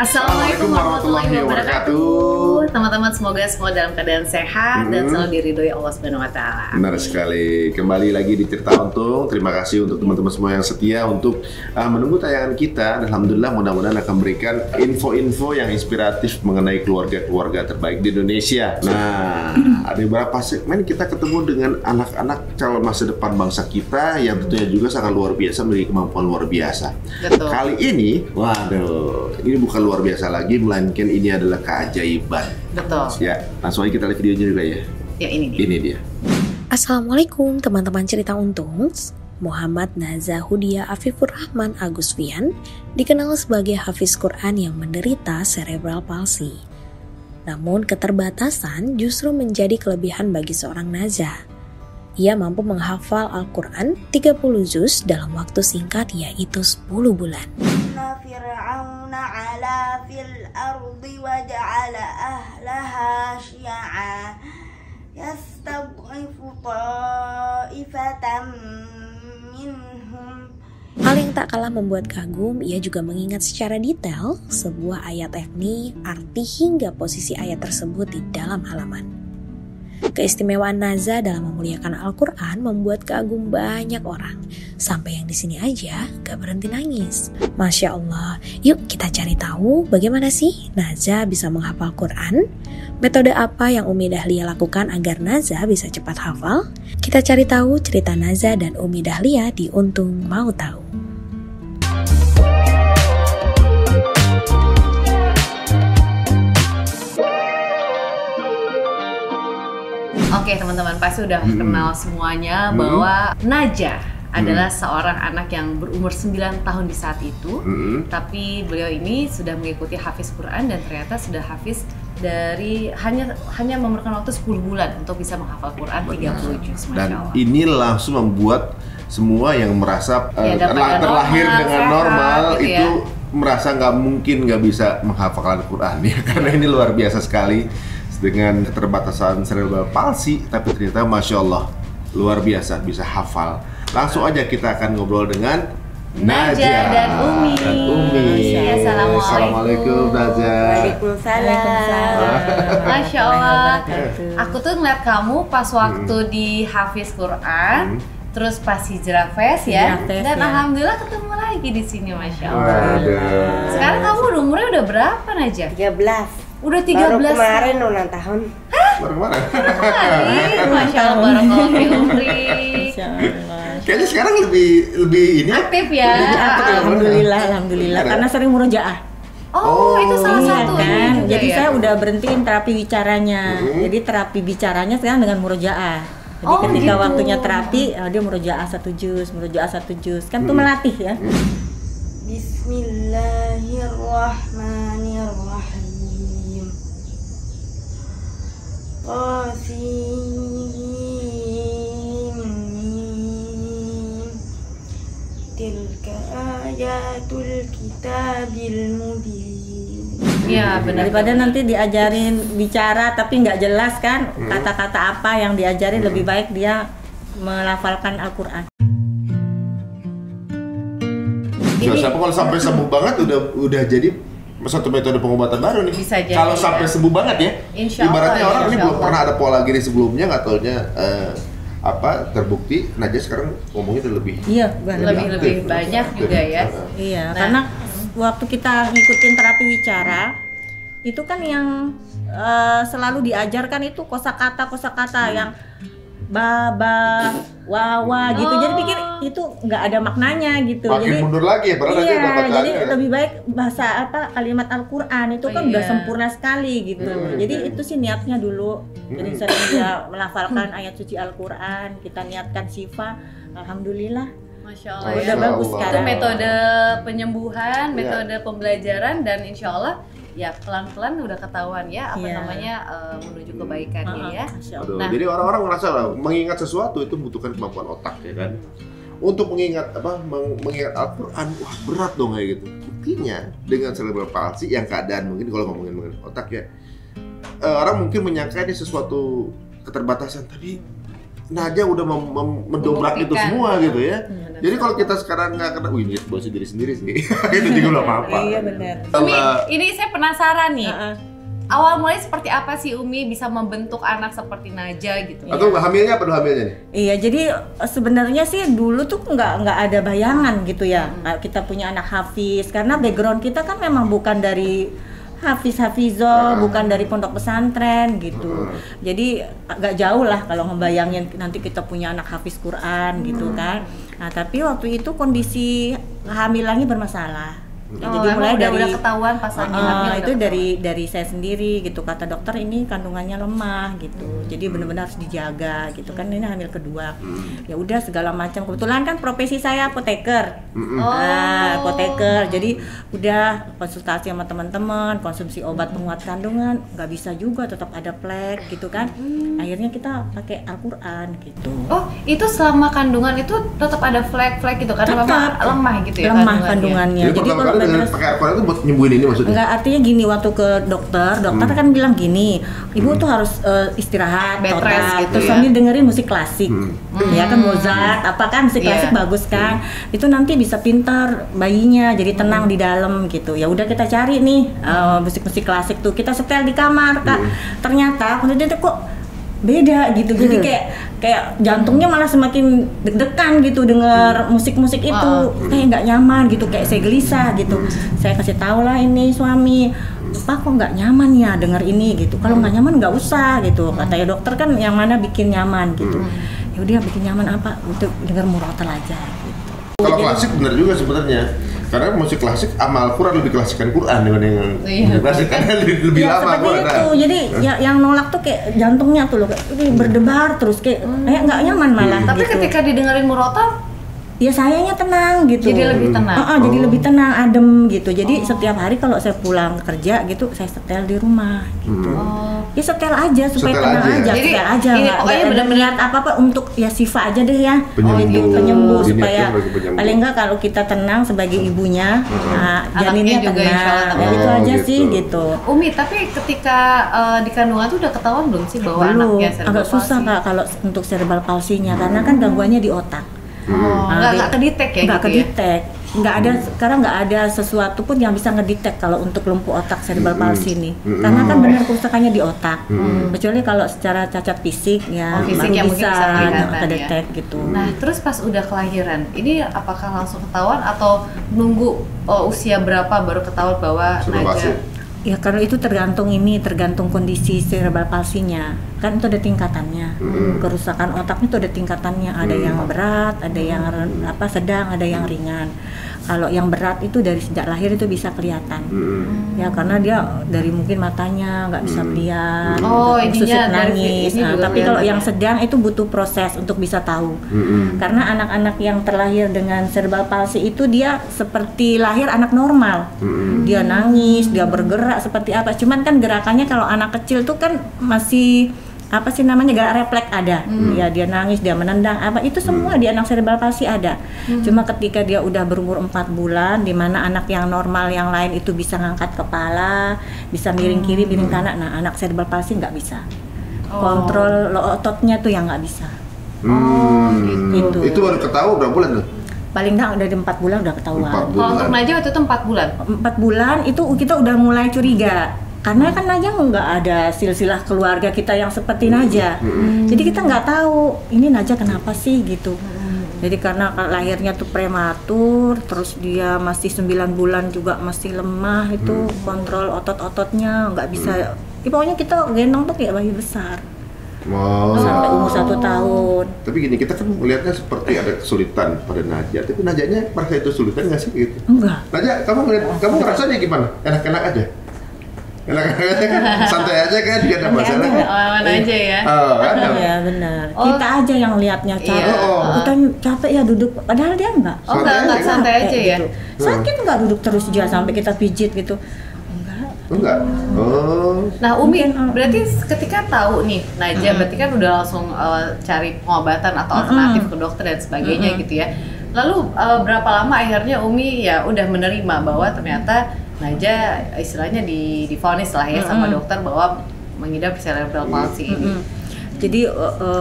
Assalamualaikum warahmatullahi wabarakatuh. Teman-teman, semoga semua dalam keadaan sehat dan selalu diridhoi Allah Subhanahu wa taala. Benar sekali. Kembali lagi di Tirta Untung. Terima kasih untuk teman-teman semua yang setia untuk menunggu tayangan kita. Alhamdulillah, mudah-mudahan akan memberikan info-info yang inspiratif mengenai keluarga-keluarga terbaik di Indonesia. Nah, ada beberapa segmen kita ketemu dengan anak-anak calon masa depan bangsa kita yang tentunya juga sangat luar biasa, memiliki kemampuan luar biasa. Betul. Kali ini, waduh, ini bukan luar biasa lagi, melainkan ini adalah keajaiban. Betul. Ya, langsung aja kita lihat videonya juga ya. Ya, ini dia. Ini dia. Assalamualaikum teman-teman cerita untung. Muhammad Naza Hudia Afifur Rahman Agus Fian dikenal sebagai hafiz Quran yang menderita cerebral palsy. Namun keterbatasan justru menjadi kelebihan bagi seorang Naza. Ia mampu menghafal Al-Quran 30 juz dalam waktu singkat, yaitu 10 bulan. فرعون علا في الأرض وجعل أهلها شيعا يستضعف طائفة منهم. Hal yang tak kalah membuat kagum, ia juga mengingat secara detail sebuah ayat teknik, arti hingga posisi ayat tersebut di dalam halaman. Keistimewaan Naza dalam memuliakan Al-Quran membuat kagum banyak orang. Sampai yang di sini aja gak berhenti nangis. Masya Allah, yuk kita cari tahu bagaimana sih Naza bisa menghafal Quran? Metode apa yang Umi Dahlia lakukan agar Naza bisa cepat hafal? Kita cari tahu cerita Naza dan Umi Dahlia di Untung Mau Tahu. Oke teman-teman, pasti udah kenal semuanya bahwa Naja adalah seorang anak yang berumur 9 tahun di saat itu. Tapi beliau ini sudah mengikuti hafiz Quran dan ternyata sudah hafiz dari hanya memerlukan waktu 10 bulan untuk bisa menghafal Quran 30 juz. Dan ini langsung membuat semua yang merasa terlahir dengan normal gitu itu ya, merasa nggak bisa menghafalkan Quran ya, karena ini luar biasa sekali dengan keterbatasan cerebral palsy, tapi ternyata Masya Allah luar biasa bisa hafal. Langsung aja kita akan ngobrol dengan Naja dan Umi. Assalamualaikum Naja. Waalaikumsalam. Masya Allah. Aku tuh ngeliat kamu pas waktu di hafiz Quran, terus pas hijrah fest ya, dan alhamdulillah ketemu lagi di sini, Masya Allah. Sekarang kamu umurnya udah berapa Naja? 13. Udah 13. Baru kemarin ulang tahun. Baru kemarin. Masya Allah, barakallahu fi umri. Kayaknya sekarang lebih ini aktif ya. Alhamdulillah, karena sering murojaah. Oh, itu salah satu kan. juga Jadi ya? saya udah berhentiin terapi bicaranya. Jadi terapi bicaranya sekarang dengan murojaah. Jadi ketika gitu. waktunya terapi, dia murojaah 1 juz, kan itu melatih ya. Bismillahirrahmanirrahim. Qasim tilka ayatul kitabil mubin. Ya, benar. Daripada nanti diajarin bicara tapi nggak jelas kan kata-kata apa yang diajarin, lebih baik dia melafalkan Al-Quran. Siapa kalau sampai sembuh banget udah jadi satu metode pengobatan baru nih. Bisa jadi, kalau sampai sembuh banget ya. Insya Ibaratnya Allah, orang ini insya belum Allah. pernah ada pola gini sebelumnya, nggak taunya terbukti. Naja sekarang ngomongnya udah lebih Iya, lebih banyak juga ya. Iya, Nah. karena waktu kita ngikutin terapi bicara itu kan yang selalu diajarkan itu kosakata yang baba, wawa gitu. Jadi pikir itu nggak ada maknanya gitu. makin Jadi mundur lagi ya, padahal Naja iya, udah bacaannya jadi ya. lebih baik bahasa kalimat Al-Quran itu kan udah Iya. sempurna sekali gitu. Jadi itu sih niatnya dulu. Jadi sering dia melafalkan ayat suci Al-Quran, kita niatkan syifa. Alhamdulillah. Masya Allah. Udah Ya. bagus Itu sekarang. metode penyembuhan, metode pembelajaran, dan insya Allah ya pelan-pelan udah ketahuan ya apa Iya. namanya menuju kebaikannya ya. Masya Aduh, Allah. Nah. jadi orang-orang merasa lah, mengingat sesuatu itu membutuhkan kemampuan otak ya kan. Untuk mengingat mengingat Al-Quran, wah berat dong kayak gitu. Buktinya dengan cerebral palsy yang keadaan mungkin kalau ngomongin otak ya, orang mungkin menyangka ini sesuatu keterbatasan, tapi Naja udah mendobrak itu Membuktikan. semua gitu ya. Jadi kalau kita sekarang nggak kena, wih lihat bosnya diri sendiri sih. Itu juga nggak apa-apa. Iya benar. Umi, ini saya penasaran nih. Heeh. Awal mulai seperti apa sih Umi bisa membentuk anak seperti Naja gitu? Atau hamilnya apa dulu hamilnya nih? Iya, jadi sebenarnya sih dulu tuh nggak ada bayangan gitu ya. Kita punya anak hafiz karena background kita kan memang bukan dari hafizoh, bukan dari pondok pesantren gitu. Jadi agak jauh lah kalau ngebayangin nanti kita punya anak hafiz Quran gitu kan. Nah, tapi waktu itu kondisi kehamilannya bermasalah. Ya, Oh, jadi mulai emang dari udah ketahuan pas lagi hamil itu udah dari saya sendiri gitu, kata dokter ini kandungannya lemah gitu, jadi benar-benar harus dijaga gitu kan, ini hamil kedua. Ya udah segala macam, kebetulan kan profesi saya apoteker. Nah, apoteker, jadi udah konsultasi sama teman-teman, konsumsi obat penguat kandungan nggak bisa juga, tetap ada flek gitu kan. Akhirnya kita pakai Al-Quran gitu. Oh, itu selama kandungan itu tetap ada flek-flek gitu karena memang Tetap. lemah gitu ya Lemah kandungannya. Jadi pertama kali dengan pakai Al-Quran itu buat nyembuhin ini maksudnya? Enggak, artinya gini, waktu ke dokter kan bilang gini, ibu tuh harus istirahat Bed total, rest gitu terus ya. sambil dengerin musik klasik, ya kan Mozart, apa kan musik klasik Iya. bagus kan, itu nanti bisa pintar bayinya, jadi tenang di dalam gitu. Ya udah kita cari nih musik-musik klasik tuh, kita setel di kamar kak, ternyata kemudian kok beda gitu, jadi kayak jantungnya malah semakin deg-degan gitu denger musik-musik itu, kayak nggak nyaman gitu, kayak saya gelisah gitu. Saya kasih tahu lah ini suami, Pak kok nggak nyaman ya denger ini gitu, kalau nggak nyaman nggak usah gitu, katanya dokter kan yang mana bikin nyaman gitu. Ya udah bikin nyaman apa, untuk denger murotal aja gitu. Kalau klasik benar juga sebenarnya. Karena musik klasik sama Al-Quran lebih klasikan Quran dengan yang klasik karena lebih Ya, lama seperti itu. Jadi ya, yang nolak tuh kayak jantungnya tuh loh, kayak berdebar terus kayak nggak nyaman malah. Tapi gitu. ketika didengerin murotal, Ya sayanya tenang gitu. jadi lebih tenang. Jadi lebih tenang, adem gitu. Jadi setiap hari kalau saya pulang kerja gitu, saya setel di rumah gitu. Ya setel aja supaya Setel tenang aja. aja, Jadi, setel aja. ini nggak pokoknya ada benar-benar niat apa-apa untuk ya Sifa aja deh ya. Penyembuh. Penyembuh Diniatkan supaya sebagai penyembuh. paling enggak kalau kita tenang sebagai ibunya, janinnya Anaknya juga insya Allah tenang. tenang. Ya, itu Oh, aja gitu. sih gitu. Umi, tapi ketika di kandungan tuh udah ketahuan belum sih bahwa Belum, anaknya cerebral agak susah palsy? kak kalau untuk cerebral palsinya karena kan gangguannya di otak. Nggak kedetek ya Nggak gitu ya? kedetek. Nggak ada, sekarang nggak ada sesuatu pun yang bisa ngedetek kalau untuk lumpuh otak cerebral palsy ini, karena kan benar kerusakannya di otak. Kecuali kalau secara cacat fisik ya Fisik baru yang mungkin bisa kelihatan kedetek ya. gitu. Nah, terus pas udah kelahiran, ini apakah langsung ketahuan atau nunggu usia berapa baru ketahuan bahwa Cerebral Naja? palsy. Ya kalau itu tergantung kondisi cerebral palsinya, kan itu ada tingkatannya. Kerusakan otaknya itu ada tingkatannya, ada yang berat, ada yang sedang, ada yang ringan. Kalau yang berat itu dari sejak lahir itu bisa kelihatan, ya karena dia dari mungkin matanya nggak bisa melihat, Oh, susut ininya dari nangis. ini Nah, juga tapi kalau kelihatan yang ya? sedang itu butuh proses untuk bisa tahu. Karena anak-anak yang terlahir dengan cerebral palsy itu dia seperti lahir anak normal. Dia nangis, dia bergerak seperti apa. Cuman kan gerakannya kalau anak kecil tuh kan masih gerak refleks ada. Ya dia nangis, dia menendang itu semua di anak cerebral palsy ada. Cuma ketika dia udah berumur 4 bulan, di mana anak yang normal yang lain itu bisa ngangkat kepala, bisa miring kiri, miring kanan. Nah, anak cerebral palsy nggak bisa. Kontrol ototnya tuh yang nggak bisa. Gitu. Itu baru ketahuan berapa bulan tuh? Paling nggak dari 4 bulan udah ketahuan. 4 Kalau bulan. untuk Naja waktu itu 4 bulan. 4 bulan itu kita udah mulai curiga. Karena kan Naja nggak ada silsilah keluarga kita yang seperti Naja. Jadi kita nggak tahu ini Naja kenapa sih gitu. Jadi karena lahirnya tuh prematur, terus dia masih 9 bulan juga masih lemah, itu kontrol otot-ototnya nggak bisa. Ya, pokoknya kita gendong tuh kayak bayi besar. Sampai umur 1 tahun. Tapi gini, kita kan melihatnya seperti ada kesulitan pada Naja. Tapi Najanya merasa itu kesulitan nggak sih gitu? Enggak. Naja, kamu ngerasanya gimana? Enak-enak aja? Enak-enak aja kan? Santai aja kan? Gak ada masalah kan? Aman aja ya. Kan? Iya benar. Oh. Kita aja yang lihatnya capek. Iya. Kita capek ya duduk. Padahal dia enggak. Oh, enggak santai aja ya. Gitu. Sakit enggak duduk terus dia sampai kita pijit gitu. Enggak. Oh. Nah, Umi, berarti ketika tahu nih Naja, berarti kan udah langsung cari pengobatan atau alternatif ke dokter dan sebagainya gitu ya. Lalu berapa lama akhirnya Umi ya udah menerima bahwa ternyata Naja istilahnya divonis lah ya sama dokter bahwa mengidap cerebral palsy ini. Jadi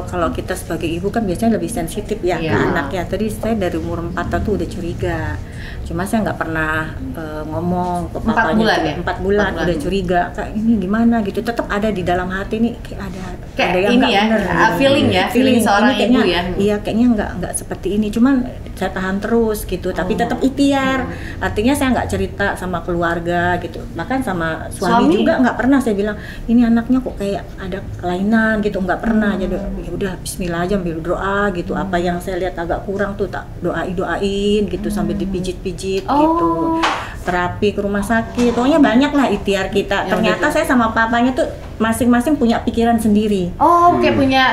kalau kita sebagai ibu kan biasanya lebih sensitif ya ke anaknya. Tadi saya dari umur 4 tahun tuh udah curiga. Cuma saya nggak pernah ngomong ke papanya. 4 bulan ya? 4 bulan udah curiga. Kayak ini gimana gitu. Tetap ada di dalam hati nih kayak ada yang ini nggak ya, bener. feeling seorang kayaknya, ibu ya. Iya, kayaknya nggak seperti ini. Cuman saya tahan terus gitu. Tapi tetap ikhtiar. Artinya saya nggak cerita sama keluarga gitu. Bahkan sama suami juga nggak pernah saya bilang ini anaknya kok kayak ada kelainan gitu, nggak pernah. Jadi ya udah Bismillah aja ambil doa gitu. Apa yang saya lihat agak kurang tuh tak doain gitu sambil dipijit-pijit gitu. Terapi ke rumah sakit, pokoknya banyak lah ikhtiar kita. Ternyata saya sama papanya tuh masing-masing punya pikiran sendiri. Kayak punya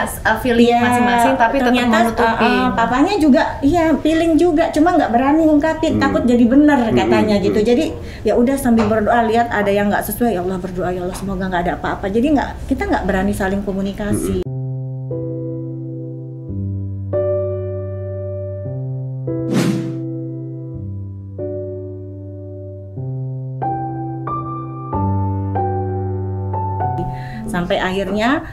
feeling masing-masing, tapi tetap menutupin. Papanya juga, feeling juga, cuma nggak berani ngungkapin, takut jadi benar katanya gitu. Jadi ya udah sambil berdoa, lihat ada yang nggak sesuai, ya Allah berdoa, ya Allah semoga nggak ada apa-apa. Jadi kita nggak berani saling komunikasi. Sampai akhirnya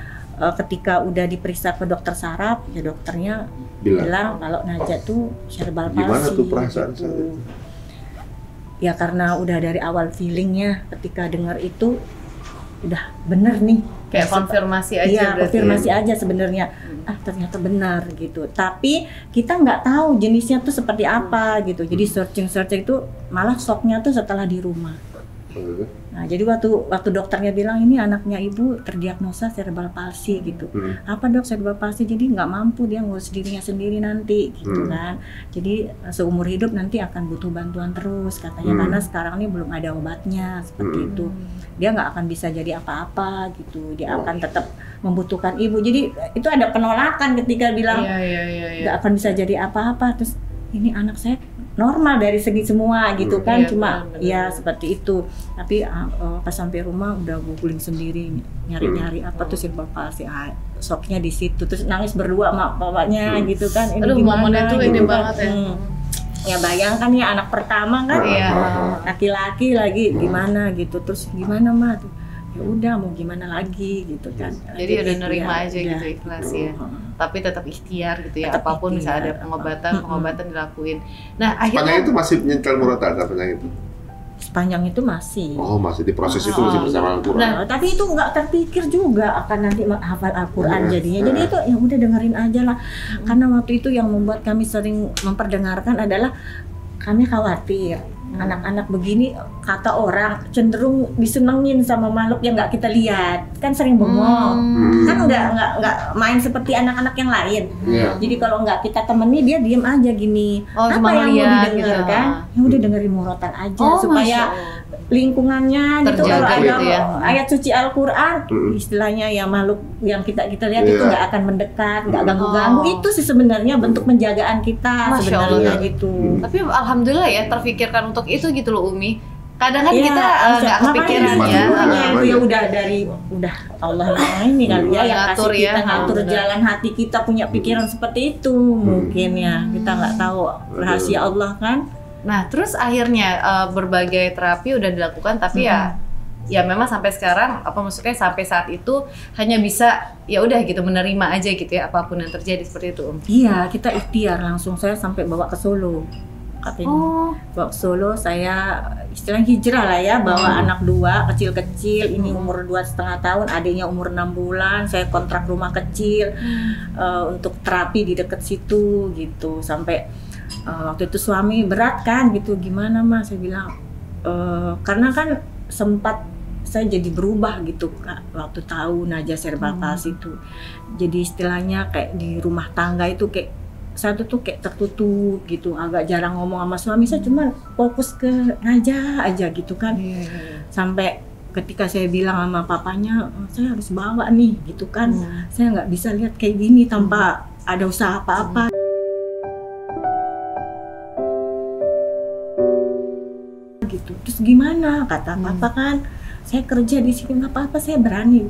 ketika udah diperiksa ke dokter saraf, ya dokternya bilang kalau Najah tuh cerebral palsy. Gimana tuh perasaan gitu. saat itu? Ya karena udah dari awal feelingnya ketika dengar itu udah bener nih. Kayak konfirmasi aja. Iya, konfirmasi aja sebenarnya. Ternyata benar gitu. Tapi kita nggak tahu jenisnya tuh seperti apa gitu. Jadi searching itu malah shocknya tuh setelah di rumah. Nah, jadi waktu dokternya bilang ini anaknya ibu terdiagnosa cerebral palsy gitu. Apa dok cerebral palsy? Jadi nggak mampu dia ngurus dirinya sendiri nanti gitu kan. Jadi seumur hidup nanti akan butuh bantuan terus katanya karena sekarang ini belum ada obatnya seperti itu. Dia nggak akan bisa jadi apa-apa gitu. Dia akan tetap membutuhkan ibu. Jadi itu ada penolakan ketika bilang nggak akan bisa jadi apa-apa. Terus ini anak saya normal dari segi semua gitu kan, cuma ya seperti itu. Tapi pas sampai rumah udah googling sendiri, nyari-nyari apa tuh cerebral palsy, shocknya di situ. Terus nangis berdua sama bapaknya gitu kan. Ini momennya tuh ini gitu banget ya. Ya bayangkan ya anak pertama kan, laki-laki lagi gimana gitu. Terus gimana mah tuh? Ya udah mau gimana lagi gitu kan. Jadi udah nerima aja gitu, ikhlas ya. Tapi tetap ikhtiar gitu ya, apapun bisa ada pengobatan dilakuin. Nah akhirnya itu masih nyentel murotal sepanjang itu? Sepanjang itu masih. Masih di proses itu masih bersama Al-Quran. Nah, tapi itu nggak terpikir juga akan nanti menghafal Al-Quran jadinya. Jadi itu ya udah dengerin aja lah. Karena waktu itu yang membuat kami sering memperdengarkan adalah kami khawatir anak-anak begini kata orang cenderung disenengin sama makhluk yang nggak kita lihat, kan sering bengong, kan nggak main seperti anak-anak yang lain. Jadi kalau nggak kita temani dia diem aja gini. Apa yang mau didengar gitu. Kan? Ya udah dengerin murotal aja supaya lingkungannya gitu. Kalau ada gitu ya. ayat suci Al-Quran, istilahnya ya makhluk yang kita lihat itu nggak akan mendekat, nggak ganggu-ganggu. Itu sih sebenarnya bentuk penjagaan kita sebenarnya gitu. Tapi alhamdulillah ya terfikirkan untuk itu gitu loh Umi. Kadang kan kita nggak kepikiran ya. Itu ya udah Allah yang ini kali ya yang ngatur kasih kita ngatur jalan hati kita punya pikiran seperti itu mungkin ya. Kita nggak tahu rahasia Allah kan. Nah terus akhirnya berbagai terapi udah dilakukan tapi ya memang sampai sekarang maksudnya sampai saat itu hanya bisa ya udah gitu menerima aja gitu ya apapun yang terjadi seperti itu. Iya kita ikhtiar langsung saya sampai bawa ke Solo. Bawa ke Solo saya istilahnya hijrah lah ya, bawa anak 2 kecil-kecil, ini umur 2,5 tahun, adiknya umur 6 bulan, saya kontrak rumah kecil untuk terapi di dekat situ gitu. Sampai waktu itu suami berat kan gitu, gimana mas, saya bilang karena kan sempat saya jadi berubah gitu Kak, waktu tahu Najah cerebral palsy itu. Jadi istilahnya kayak di rumah tangga itu kayak saya tuh kayak tertutup gitu, agak jarang ngomong sama suami, saya cuma fokus ke Najah aja gitu kan. Sampai ketika saya bilang sama papanya, saya harus bawa nih gitu kan, saya nggak bisa lihat kayak gini tanpa ada usaha apa-apa. Gitu. Terus gimana kata papa kan, saya kerja di sini nggak apa-apa, saya berani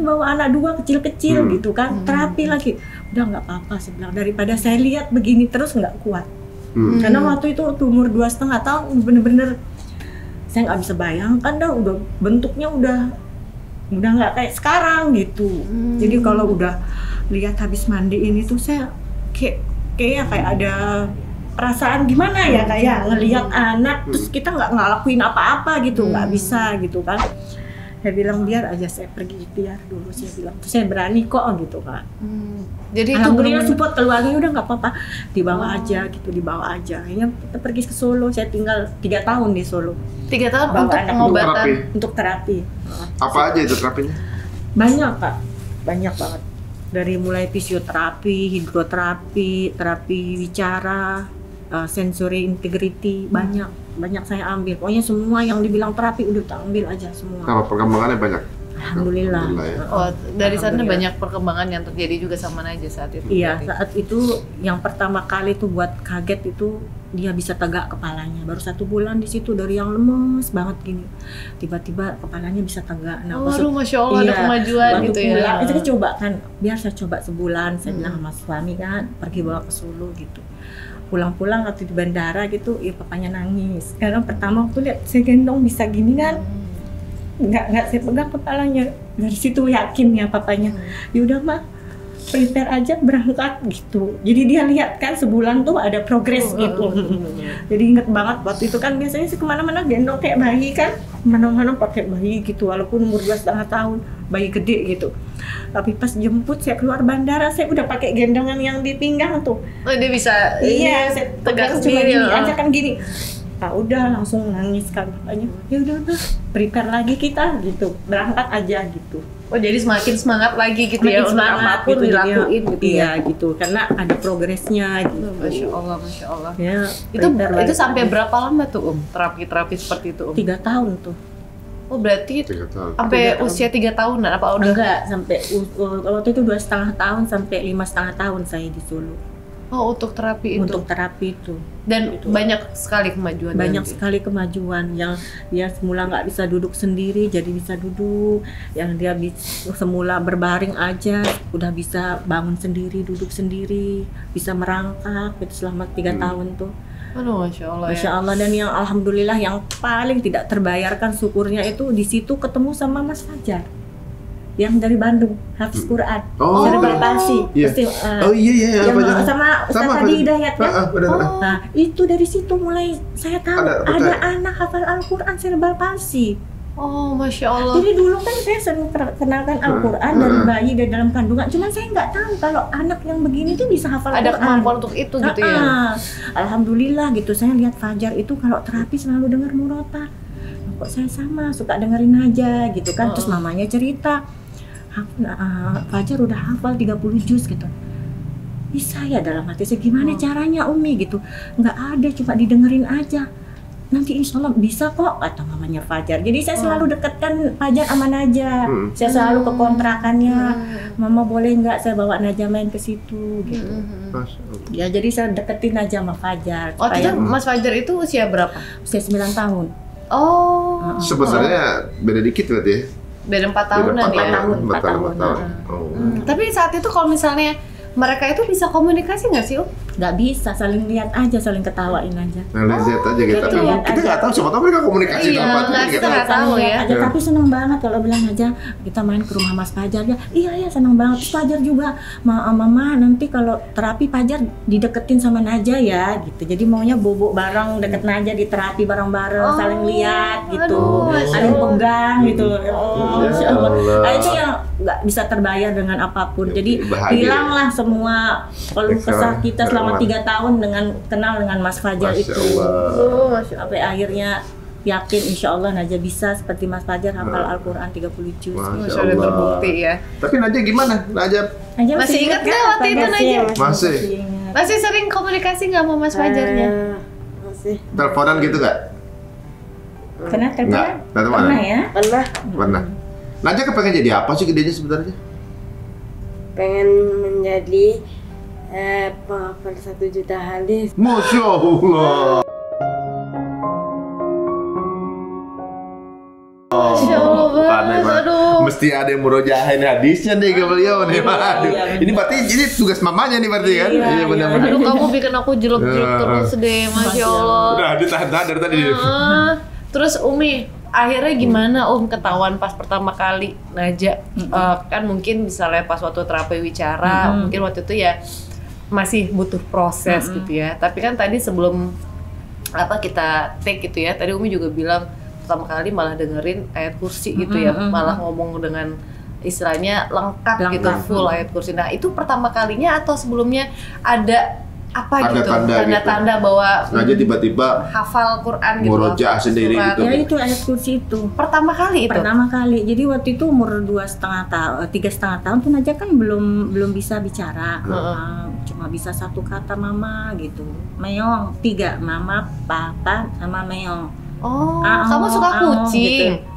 bawa anak 2 kecil-kecil gitu kan, terapi lagi, udah nggak apa-apa, saya bilang daripada saya lihat begini terus nggak kuat. Karena waktu itu umur 2,5 tahun bener-bener saya nggak bisa bayangkan dah, udah bentuknya udah nggak kayak sekarang gitu. Jadi kalau udah lihat habis mandiin itu saya kayak ada perasaan gimana ya, kayak ngelihat anak terus kita nggak ngelakuin apa-apa gitu, nggak bisa gitu kan. Saya bilang biar aja saya pergi, biar dulu saya bilang, terus saya berani kok gitu kan. Jadi itu alhamdulillah support keluarganya, udah nggak apa-apa, dibawa aja gitu, dibawa aja. Akhirnya kita pergi ke Solo, saya tinggal 3 tahun di Solo. 3 tahun Bawa untuk anak pengobatan. untuk terapi. Apa aja itu terapinya? Banyak Kak, banyak banget. Dari mulai fisioterapi, hidroterapi, terapi bicara, sensory integrity, banyak saya ambil. Pokoknya semua yang dibilang terapi udah tak ambil aja semua. Apa perkembangannya banyak? Alhamdulillah. Ya. Oh, dari sana Alhamdulillah. banyak perkembangan yang terjadi juga sama Najah saat itu. Iya, berarti. saat itu yang pertama kali tuh buat kaget itu dia bisa tegak kepalanya. Baru 1 bulan di situ, dari yang lemes banget gini, tiba-tiba kepalanya bisa tegak. Nah, Waduh, Masya Allah, ada kemajuan waktu gitu pulang, ya. itu kan coba kan, biar saya coba sebulan. Saya bilang sama suami kan, pergi bawa ke Solo gitu. Pulang-pulang waktu di bandara gitu, ya papanya nangis. Karena pertama waktu lihat saya gendong bisa gini kan, nggak saya pegang kepalanya. Dari situ yakin ya papanya, yaudah mah prepare aja berangkat gitu. Jadi dia lihat kan sebulan tuh ada progres gitu. Jadi inget banget waktu itu kan biasanya sih kemana-mana gendong kayak bayi kan, mana-mana pakai bayi gitu, walaupun umur 2,5 tahun, bayi gede gitu. Tapi pas jemput saya keluar bandara, saya udah pakai gendongan yang di pinggang tuh. Oh, dia bisa Iya, saya tegak cuma sendiri. gini ya. aja kan gini. Nah, udah langsung nangis kan papanya. Ya udah prepare lagi kita gitu, berangkat aja gitu. Oh, jadi semakin semangat lagi gitu ya, Makin untuk semangat apapun gitu, jadinya. dilakuin gitu ya. Iya gitu, karena ada progresnya gitu. Masya Allah, Masya Allah. Ya, Itu prepare lagi. sampai berapa lama tuh terapi-terapi seperti itu 3 tahun tuh. Oh, berarti 3 tahun. sampai 3 tahun. usia 3 tahunan apa udah? Enggak, sampai waktu itu 2,5 tahun sampai 5,5 tahun saya di Solo Oh, untuk terapi itu. untuk terapi itu. Dan itu. banyak sekali kemajuan. Banyak nanti. sekali kemajuan, yang dia semula nggak bisa duduk sendiri jadi bisa duduk, yang dia semula berbaring aja udah bisa bangun sendiri, duduk sendiri, bisa merangkak itu selama 3 tahun tuh. Aduh, Masya Allah. Masya Allah. Dan yang alhamdulillah yang paling tidak terbayarkan syukurnya itu di situ ketemu sama Mas Fajar yang dari Bandung, Hafiz Quran, Oh, cerebral palsy. iya. Pasti, Oh iya, yang apa jangan? sama Ustaz Sama, Adi Pak. Hidayat ya. Benar. Nah, itu dari situ mulai saya tahu Ada ada anak hafal Al-Quran cerebral palsy. Oh, Masya Allah. Jadi dulu kan saya sering kenalkan Al-Quran dari bayi dari dalam kandungan, cuman saya nggak tahu kalau anak yang begini tuh bisa hafal Ada Al-Quran. kemampuan untuk itu gitu ya. Alhamdulillah gitu, saya lihat Fajar itu kalau terapi selalu dengar murotal. Kok saya sama suka dengerin aja gitu kan. Terus mamanya cerita, Fajar udah hafal 30 juz gitu. Bisa ya dalam hati saya, gimana caranya Umi gitu. Nggak ada, cuma didengerin aja. Nanti insya Allah bisa kok, kata mamanya Fajar. Jadi saya selalu dekatkan Fajar sama Najah. Saya selalu ke kontrakannya. Mama boleh nggak saya bawa Najah main ke situ gitu. Masya Allah. Ya jadi saya deketin Najah sama Fajar. Waktu itu supaya Mas Fajar itu usia berapa? usia 9 tahun. Oh, Sebenarnya beda dikit berarti ya? beda 4 tahunan Beda ya. 4 tahun. 4 tahun. 4 tahun. Oh. Tapi saat itu kalau misalnya mereka itu bisa komunikasi nggak sih, Nggak bisa, saling lihat aja, saling ketawain aja. Nah, lihat aja kita. gitu. Kita nggak tahu, siapa tahu mereka komunikasi Iya, apa tuh, nggak, kita kita nggak nggak tahu ya. Lihat aja, tapi seneng banget kalau bilang aja kita main ke rumah Mas Fajar ya. Iya seneng banget. Terus Fajar juga, Mama nanti kalau terapi Fajar dideketin sama Najah ya gitu. Jadi maunya bobo bareng deket Najah di terapi bareng-bareng, saling lihat gitu, aduh, Masya saling Allah. pegang gitu. Oh, Masya Allah. Nah, itu yang nggak bisa terbayar dengan apapun. Jadi Bahagia. hilanglah semua keluh kesah kita selama 3 tahun dengan kenal dengan Mas Fajar Masya itu. Allah. Sampai akhirnya yakin insya Allah Najah bisa seperti Mas Fajar hafal Al-Quran 30 juz. Masya Allah, terbukti ya. Tapi Najah gimana? Najah Najah Masih ingat nggak waktu itu, Najah? Najah? masih Ingat. Masih sering komunikasi nggak sama Mas Fajarnya? Masih teleponan gitu nggak? Pernah Nggak. terpernah? Nggak Pernah ya? pernah Pernah. Najah kepengen jadi apa sih gedenya sebenarnya? pengen menjadi penghafal 1 juta hadis. Masya Allah. Masya Allah Aneh banget, banget. aduh. Mesti ada yang murojahin hadisnya nih ke beliau nih. Aduh. iya, Ini berarti ini tugas mamanya nih berarti kan? Iya, benar-benar. Aduh, kamu bikin aku jelek-jelek Ya. terus deh, Masya Allah. Udah ditahan dari tadi. Ah, terus Umi, akhirnya gimana ketahuan pas pertama kali Naja? Kan mungkin bisa lihat pas waktu terapi wicara, mungkin waktu itu ya masih butuh proses gitu ya. Tapi kan tadi sebelum kita take gitu ya, tadi Umi juga bilang pertama kali malah dengerin ayat kursi gitu ya, malah ngomong dengan istilahnya lengkap gitu, full ayat kursi. Nah itu pertama kalinya atau sebelumnya ada tanda-tanda bahwa sengaja tiba-tiba hafal Quran gitu, murojaah sendiri gitu. Ya itu ayat kursi itu pertama kali itu. Pertama kali. Jadi waktu itu umur 2,5 tahun, 3,5 tahun tuh Naja kan belum bisa bicara. Cuma bisa satu kata mama gitu. Meong, 3, mama, papa, sama meong. Kamu suka kucing? Gitu.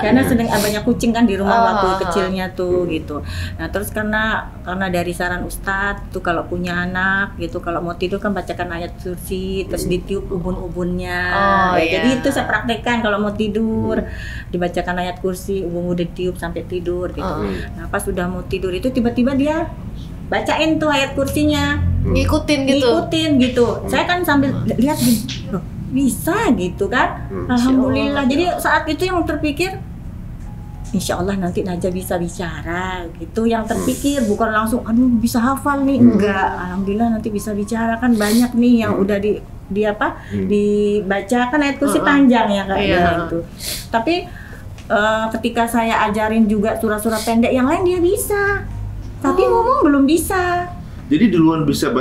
Karena sedang banyak kucing kan di rumah waktu kecilnya tuh gitu. Nah terus karena dari saran Ustadz tuh kalau punya anak gitu, kalau mau tidur kan bacakan ayat kursi, terus ditiup ubun-ubunnya. Jadi itu saya praktekkan kalau mau tidur, dibacakan ayat kursi, ubun udah tiup sampai tidur gitu. Nah pas udah mau tidur itu tiba-tiba dia bacain tuh ayat kursinya, ngikutin gitu. Saya kan sambil lihat loh, bisa gitu kan. Alhamdulillah. Jadi saat itu yang terpikir Insya Allah nanti Naja bisa bicara gitu, yang terpikir bukan langsung aduh bisa hafal nih, enggak. Alhamdulillah nanti bisa bicara, kan banyak nih yang udah dibaca kan ayat kursi panjang ya kayaknya itu. Tapi ketika saya ajarin juga surah-surah pendek yang lain dia bisa, tapi ngomong belum bisa. Jadi duluan bisa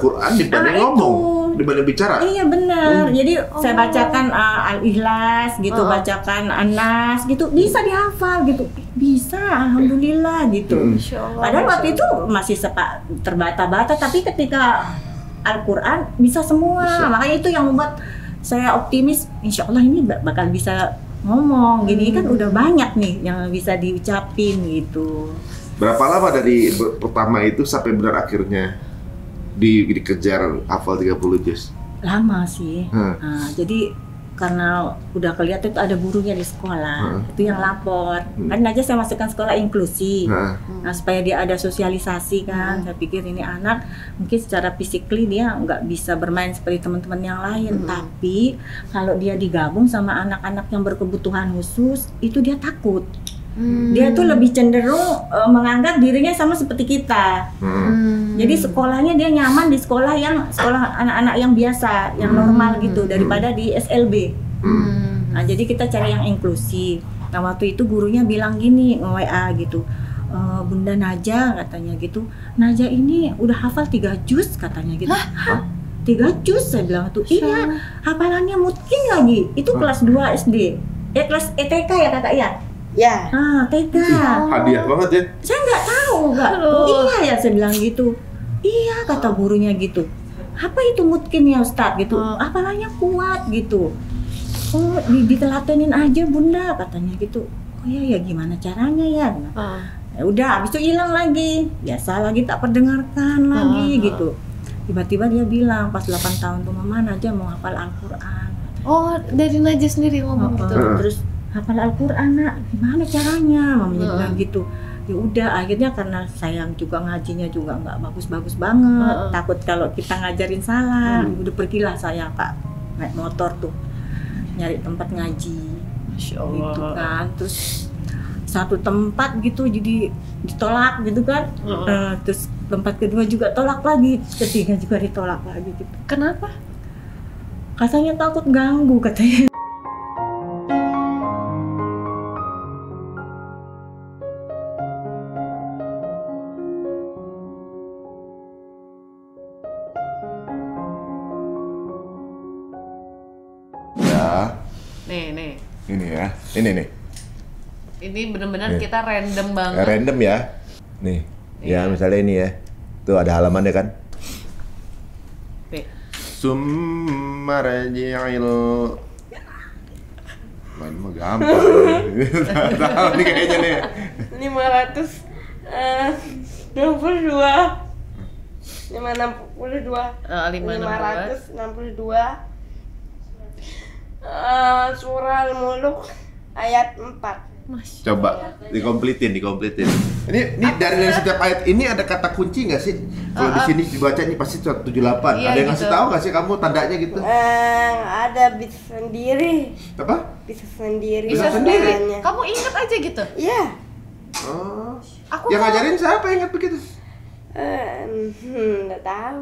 Quran dibanding ngomong, dibanding bicara. Iya benar. Jadi saya bacakan Al-Ikhlas gitu, bacakan An-Nas gitu, bisa dihafal gitu. Bisa, alhamdulillah gitu. Padahal waktu itu masih terbata-bata, tapi ketika Al-Qur'an bisa semua. Makanya itu yang membuat saya optimis, insya Allah ini bakal bisa ngomong. Gini kan udah banyak nih yang bisa diucapin gitu. Berapa lama dari pertama itu sampai benar akhirnya dikejar hafal 30 juz? Lama sih. Nah, jadi karena udah kelihatan itu ada gurunya di sekolah, itu yang lapor. Kan aja saya masukkan sekolah inklusi. Nah, supaya dia ada sosialisasi kan. Saya pikir ini anak mungkin secara fisikly dia nggak bisa bermain seperti teman-teman yang lain. Tapi kalau dia digabung sama anak-anak yang berkebutuhan khusus, itu dia takut. Dia tuh lebih cenderung menganggap dirinya sama seperti kita. Jadi sekolahnya dia nyaman di sekolah anak-anak yang biasa, yang normal gitu, daripada di SLB. Nah jadi kita cari yang inklusi. Nah waktu itu gurunya bilang gini, WA gitu, Bunda Naja katanya gitu, Naja ini udah hafal 3 juz katanya gitu. Hah? 3 juz? Saya bilang tuh, iya hafalannya mungkin lagi. Itu kelas 2 SD. Kelas TK ya kakak ya? Ya. TK. Hadiah banget ya. Saya nggak tahu, iya ya saya bilang gitu. Iya kata gurunya gitu. Apa itu mungkin ya Ustadz gitu? Apalanya kuat gitu. Ditelatenin aja Bunda katanya gitu. Oh ya gimana caranya ya? Ya udah, habis itu hilang lagi. Biasa lagi tak perdengarkan lagi gitu. Tiba-tiba dia bilang pas 8 tahun tuh Mama Naja mau hafal Al-Qur'an. Oh, dari Naja sendiri ngomong gitu. Terus hafal Al-Qur'an nak, gimana caranya? Mamanya bilang gitu. Ya udah, akhirnya karena sayang juga ngajinya juga nggak bagus-bagus banget. Takut kalau kita ngajarin salah. Udah pergilah saya Pak naik motor tuh nyari tempat ngaji. Masya Allah. Gitu kan. Terus satu tempat gitu jadi ditolak gitu kan. Terus tempat kedua juga tolak lagi, ketiga juga ditolak lagi gitu. Kenapa? Katanya takut ganggu katanya. Nih. Ini ya. Ini. Ini benar-benar kita random banget. Random ya. Nih. Ya misalnya ini ya. Tuh ada halamannya kan. Summa raji'il. Main mah gampang. Tahu nih kayaknya nih. 562 surah Al-Muluk ayat 4. Coba dikompletin. Ini dari setiap ayat ini ada kata kunci nggak sih? Kalau di sini dibaca ini pasti 78. Iya, Ada yang gitu. ngasih tahu nggak sih kamu tandanya gitu? Ada bisa sendiri. Apa? Bisa sendiri. Bisa sendiri? caranya. Kamu inget aja gitu? Iya. Oh. Aku Yang mau- ngajarin siapa ingat begitu? Nggak tahu.